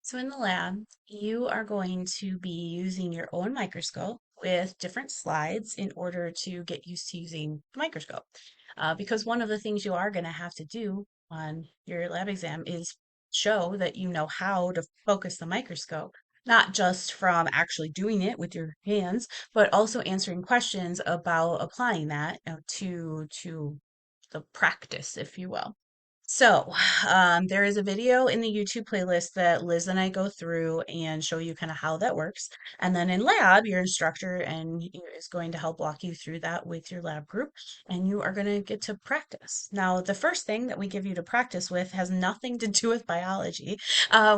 So in the lab, you are going to be using your own microscope with different slides in order to get used to using the microscope. Because one of the things you are going to have to do on your lab exam is show that you know how to focus the microscope, not just from actually doing it with your hands, but also answering questions about applying that to the practice, if you will. So, there is a video in the YouTube playlist that Liz and I go through and show you kind of how that works. And then in lab, your instructor is going to help walk you through that with your lab group, and you are going to get to practice. Now, the first thing that we give you to practice with has nothing to do with biology,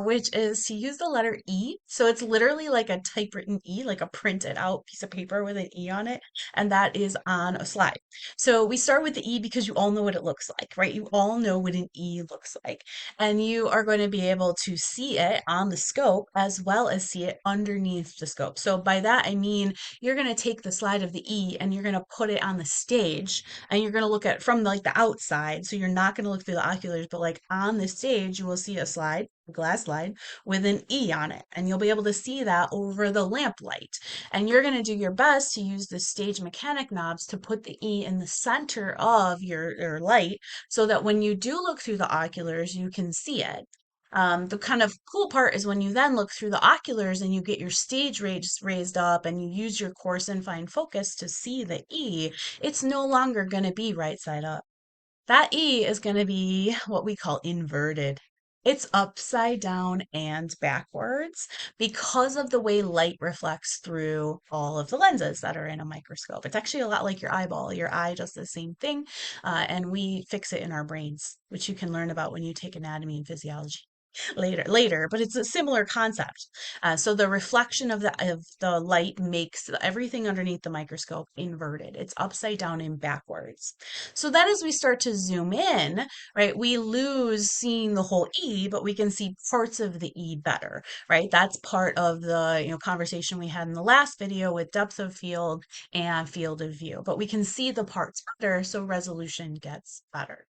which is to use the letter E. So it's literally like a typewritten E, like a printed out piece of paper with an E on it, and that is on a slide. So we start with the E because you all know what it looks like, right? You all know what an E looks like. And you are going to be able to see it on the scope as well as see it underneath the scope. So by that, I mean you're going to take the slide of the E and you're going to put it on the stage and you're going to look at from like the outside. So you're not going to look through the oculars, but like on the stage, you will see a slide, a glass slide with an E on it. And you'll be able to see that over the lamplight. And you're going to do your best to use the stage mechanic knobs to put the E in the center of your light so that when you do look through the oculars, you can see it. The kind of cool part is when you then look through the oculars and you get your stage raised up and you use your coarse and fine focus to see the E, it's no longer going to be right side up. That E is going to be what we call inverted. It's upside down and backwards because of the way light reflects through all of the lenses that are in a microscope. It's actually a lot like your eyeball. Your eye does the same thing, and we fix it in our brains, which you can learn about when you take anatomy and physiology later, but it's a similar concept. So the reflection of the light makes everything underneath the microscope inverted. It's upside down and backwards. So then as we start to zoom in, right, we lose seeing the whole E, but we can see parts of the E better, right? That's part of the, conversation we had in the last video with depth of field and field of view. But we can see the parts better, so resolution gets better.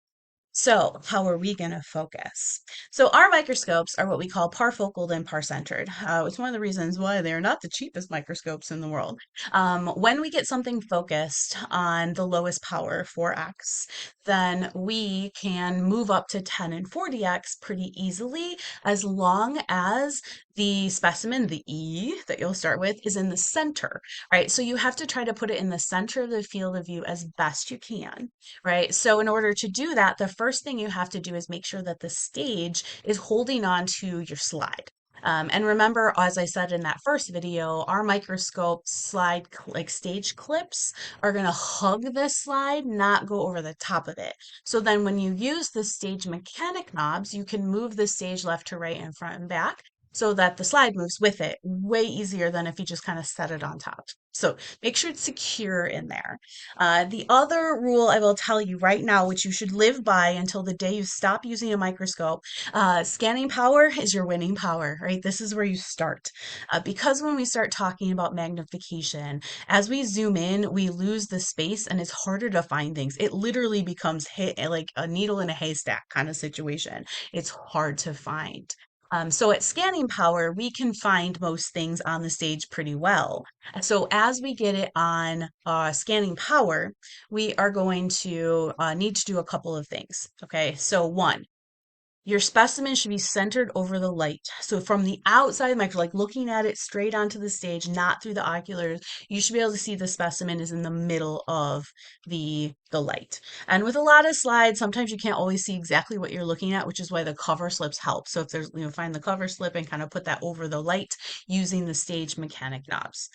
So, how are we going to focus? So, our microscopes are what we call parfocal and parcentered. It's one of the reasons why they're not the cheapest microscopes in the world. When we get something focused on the lowest power, 4x, then we can move up to 10 and 40x pretty easily as long as the specimen, the E that you'll start with, is in the center, right? So, you have to try to put it in the center of the field of view as best you can, right? So in order to do that, the first thing you have to do is make sure that the stage is holding on to your slide. And remember, as I said in that first video, our microscope slide, like stage clips, are going to hug the slide, not go over the top of it. So then when you use the stage mechanic knobs, you can move the stage left to right and front and back so that the slide moves with it way easier than if you just kind of set it on top. So make sure it's secure in there. The other rule I will tell you right now, which you should live by until the day you stop using a microscope, scanning power is your winning power, right? This is where you start. Because when we start talking about magnification, as we zoom in, we lose the space and it's harder to find things. It literally becomes like a needle in a haystack kind of situation. It's hard to find. So at scanning power, we can find most things on the stage pretty well. So as we get it on scanning power, we are going to need to do a couple of things. Okay, so one, your specimen should be centered over the light. So from the outside of the microscope, like looking at it straight onto the stage, not through the oculars, you should be able to see the specimen is in the middle of the light. And with a lot of slides, sometimes you can't always see exactly what you're looking at, which is why the cover slips help. So if there's, find the cover slip and kind of put that over the light using the stage mechanic knobs.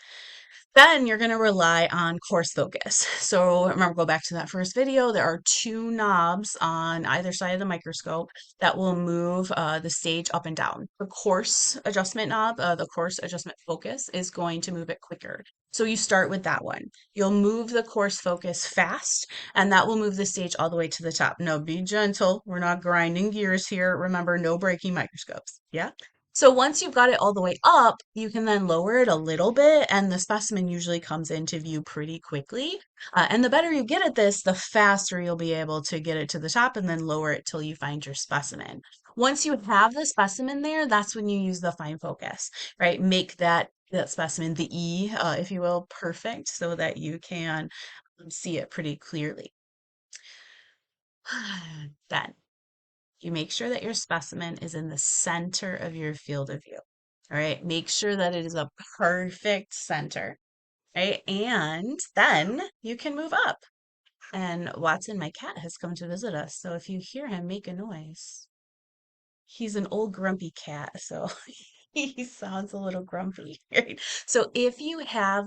Then you're going to rely on coarse focus. So remember, go back to that first video. There are two knobs on either side of the microscope that will move the stage up and down. The coarse adjustment knob, the coarse adjustment focus, is going to move it quicker. So you start with that one. You'll move the coarse focus fast, and that will move the stage all the way to the top. Now, be gentle. We're not grinding gears here. Remember, no breaking microscopes. Yeah? So once you've got it all the way up, you can then lower it a little bit, and the specimen usually comes into view pretty quickly. And the better you get at this, the faster you'll be able to get it to the top and then lower it till you find your specimen. Once you have the specimen there, that's when you use the fine focus, right? Make that specimen, the E, if you will, perfect so that you can see it pretty clearly. Then you make sure that your specimen is in the center of your field of view. All right, make sure that it is a perfect center, right? And then you can move up. And Watson, my cat, has come to visit us. So if you hear him make a noise, he's an old grumpy cat. So he sounds a little grumpy, right? So if you have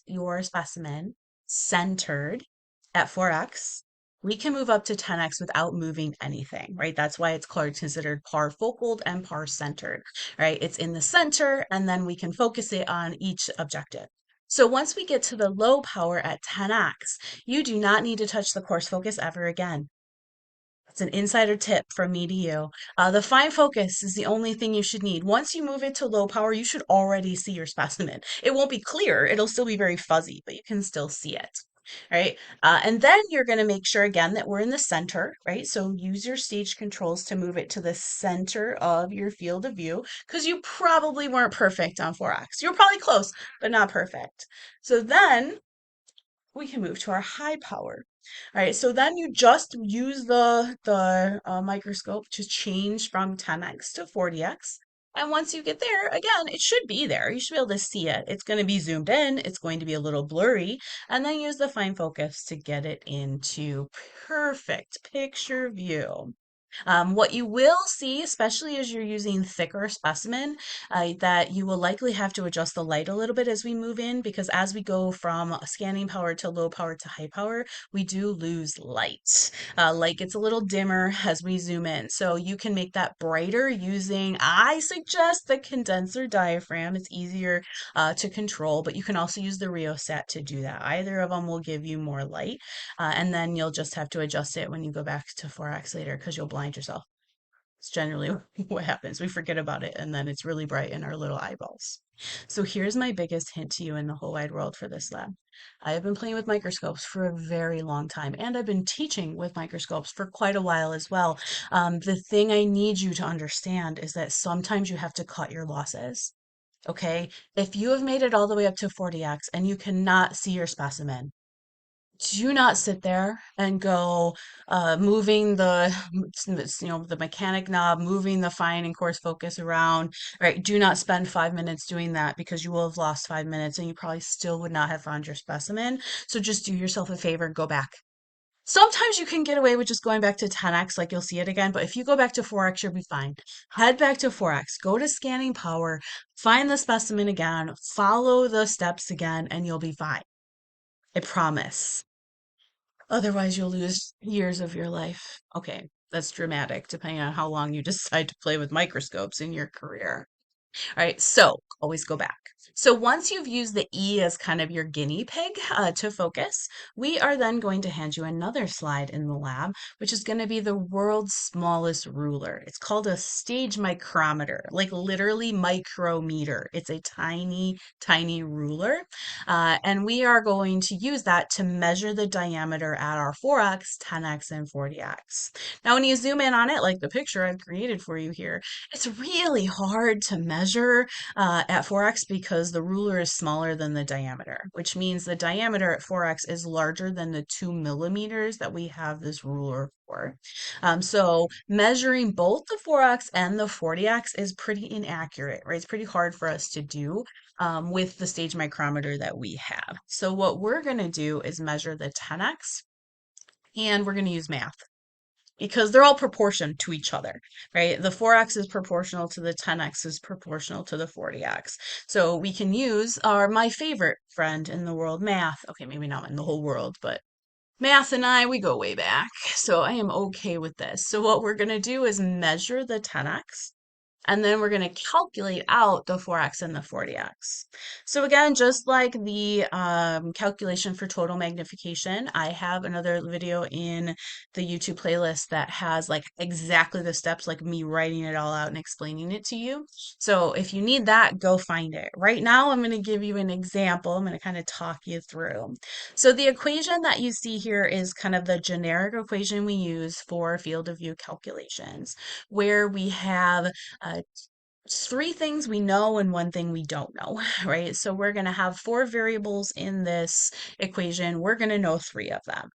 your specimen centered at 4x, we can move up to 10x without moving anything, right? That's why it's considered par focaled and par centered, right? It's in the center, and then we can focus it on each objective. So once we get to the low power at 10x, you do not need to touch the coarse focus ever again. It's an insider tip from me to you. The fine focus is the only thing you should need. Once you move it to low power, you should already see your specimen. It won't be clear. It'll still be very fuzzy, but you can still see it. Right. And then you're going to make sure again that we're in the center, right? So use your stage controls to move it to the center of your field of view because you probably weren't perfect on 4x. You're probably close, but not perfect. So then we can move to our high power. All right, so then you just use the microscope to change from 10x to 40x. And once you get there, again, it should be there. You should be able to see it. It's going to be zoomed in. It's going to be a little blurry. And then use the fine focus to get it into perfect picture view. What you will see, especially as you're using thicker specimen, that you will likely have to adjust the light a little bit as we move in because as we go from scanning power to low power to high power, we do lose light. Light gets a little dimmer as we zoom in. So you can make that brighter using, I suggest the condenser diaphragm. It's easier to control, but you can also use the rheostat to do that. Either of them will give you more light, and then you'll just have to adjust it when you go back to 4x later because you'll blind yourself. It's generally what happens. We forget about it and then it's really bright in our little eyeballs. So here's my biggest hint to you in the whole wide world for this lab. I have been playing with microscopes for a very long time and I've been teaching with microscopes for quite a while as well. The thing I need you to understand is that sometimes you have to cut your losses. Okay, if you have made it all the way up to 40x and you cannot see your specimen, do not sit there and go moving the mechanic knob, moving the fine and coarse focus around, right? Do not spend 5 minutes doing that because you will have lost 5 minutes and you probably still would not have found your specimen. So just do yourself a favor, go back. Sometimes you can get away with just going back to 10x, like you'll see it again, but if you go back to 4x, you'll be fine. Head back to 4x, go to scanning power, find the specimen again, follow the steps again, and you'll be fine. I promise. Otherwise, you'll lose years of your life. Okay, that's dramatic, depending on how long you decide to play with microscopes in your career. All right, so always go back. So once you've used the E as kind of your guinea pig to focus, we are then going to hand you another slide in the lab, which is going to be the world's smallest ruler. It's called a stage micrometer, like literally micrometer. It's a tiny, tiny ruler. And we are going to use that to measure the diameter at our 4x, 10x, and 40x. Now, when you zoom in on it, like the picture I've created for you here, it's really hard to measure at 4x because the ruler is smaller than the diameter, which means the diameter at 4x is larger than the 2 millimeters that we have this ruler for. So measuring both the 4x and the 40x is pretty inaccurate, right? It's pretty hard for us to do with the stage micrometer that we have. So what we're going to do is measure the 10x and we're going to use math because they're all proportion to each other, right? The 4x is proportional to the 10x is proportional to the 40x. So we can use my favorite friend in the world, math. Okay, maybe not in the whole world, but math and I, we go way back. So I am okay with this. So what we're going to do is measure the 10x And then we're going to calculate out the 4x and the 40x. So again, just like the calculation for total magnification, I have another video in the YouTube playlist that has like exactly the steps, like me writing it all out and explaining it to you. So if you need that, go find it. Right now, I'm going to give you an example. I'm going to kind of talk you through. So the equation that you see here is kind of the generic equation we use for field of view calculations, where we have uh, three things we know and one thing we don't know, right? So we're going to have four variables in this equation. We're going to know three of them.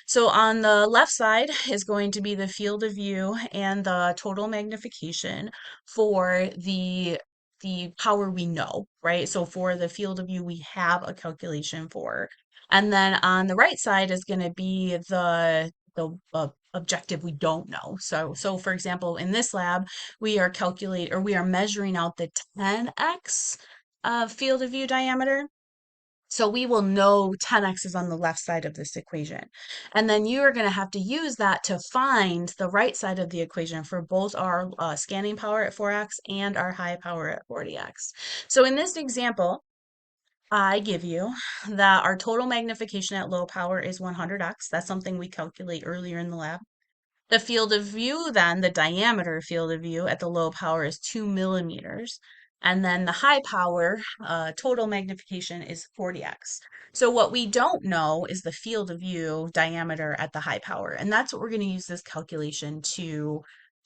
So on the left side is going to be the field of view and the total magnification for the power we know, right? So for the field of view, we have a calculation for. And then on the right side is going to be the objective we don't know. So for example, in this lab, we are measuring out the 10x field of view diameter. So we will know 10x is on the left side of this equation. And then you are going to have to use that to find the right side of the equation for both our scanning power at 4x and our high power at 40x. So in this example, I give you that our total magnification at low power is 100x. That's something we calculate earlier in the lab. The field of view, then, the diameter field of view at the low power is 2 millimeters. And then the high power total magnification is 40x. So what we don't know is the field of view diameter at the high power. And that's what we're going to use this calculation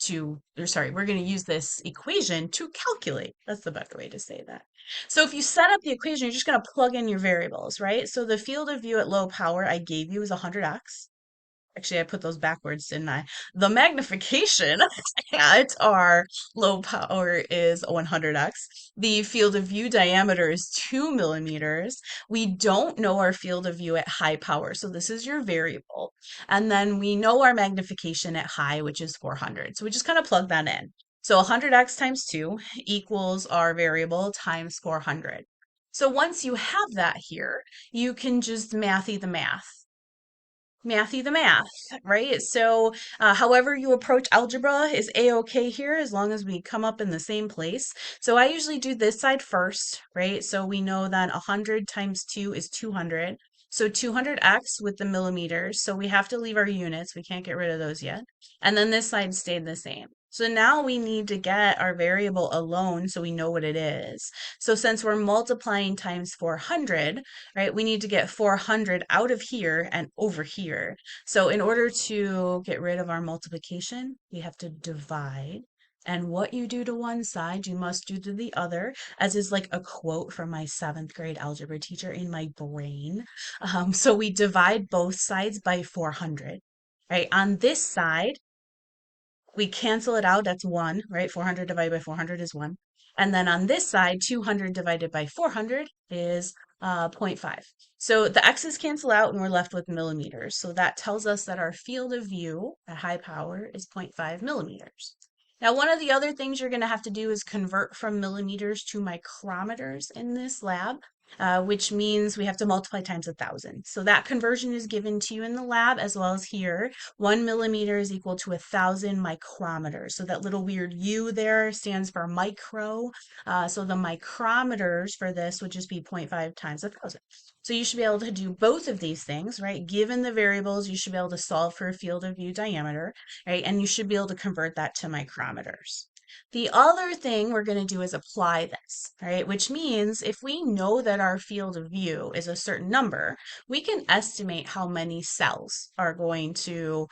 we're going to use this equation to calculate. That's the better way to say that. So if you set up the equation, you're just going to plug in your variables, right? So the field of view at low power I gave you is 100x. Actually, I put those backwards, didn't I? The magnification at our low power is 100x. The field of view diameter is 2 millimeters. We don't know our field of view at high power, so this is your variable. And then we know our magnification at high, which is 400. So we just kind of plug that in. So 100x times 2 equals our variable times 400. So once you have that here, you can just mathy the math, right? So, however you approach algebra is a-okay here as long as we come up in the same place. So I usually do this side first, right? So we know that 100 times 2 is 200. So 200x with the millimeters. So we have to leave our units. We can't get rid of those yet. And then this side stayed the same. So now we need to get our variable alone so we know what it is. So since we're multiplying times 400, right? We need to get 400 out of here and over here. So in order to get rid of our multiplication, we have to divide. And what you do to one side, you must do to the other, as is like a quote from my seventh grade algebra teacher in my brain. So we divide both sides by 400, right? On this side, we cancel it out. That's 1, right? 400 divided by 400 is 1. And then on this side, 200 divided by 400 is zero point 0.5. So the x's cancel out and we're left with millimeters. So that tells us that our field of view at high power is 0.5 millimeters. Now, one of the other things you're going to have to do is convert from millimeters to micrometers in this lab. Which means we have to multiply times 1,000. So that conversion is given to you in the lab as well as here. 1 millimeter is equal to 1,000 micrometers. So that little weird U there stands for micro. So the micrometers for this would just be 0.5 times 1,000. So you should be able to do both of these things, right? Given the variables, you should be able to solve for a field of view diameter, right? And you should be able to convert that to micrometers. The other thing we're going to do is apply this, right? Which means if we know that our field of view is a certain number, we can estimate how many cells are going to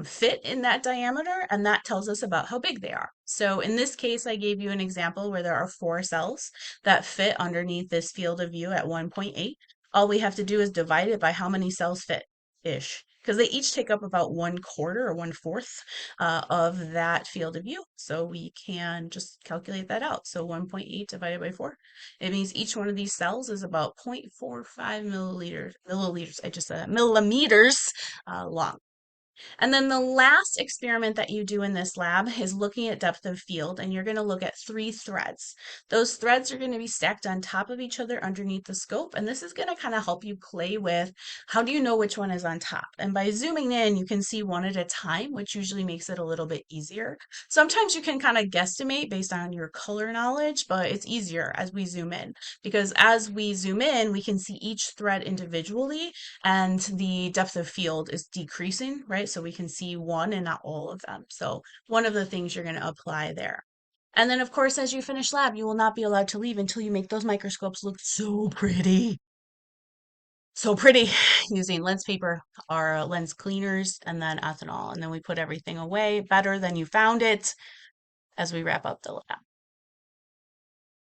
fit in that diameter, and that tells us about how big they are. So in this case, I gave you an example where there are 4 cells that fit underneath this field of view at 1.8. All we have to do is divide it by how many cells fit ish, because they each take up about 1/4 or 1/4 of that field of view. So we can just calculate that out. So 1.8 divided by 4, it means each one of these cells is about 0.45 milliliters, I just said that, millimeters long. And then the last experiment that you do in this lab is looking at depth of field, and you're going to look at three threads. Those threads are going to be stacked on top of each other underneath the scope, and this is going to kind of help you play with how do you know which one is on top. And by zooming in, you can see one at a time, which usually makes it a little bit easier. Sometimes you can kind of guesstimate based on your color knowledge, but it's easier as we zoom in because as we zoom in, we can see each thread individually and the depth of field is decreasing, right? So we can see one and not all of them. So one of the things you're going to apply there. And then, of course, as you finish lab, you will not be allowed to leave until you make those microscopes look so pretty. So pretty using lens paper, our lens cleaners, and then ethanol. And then we put everything away better than you found it as we wrap up the lab.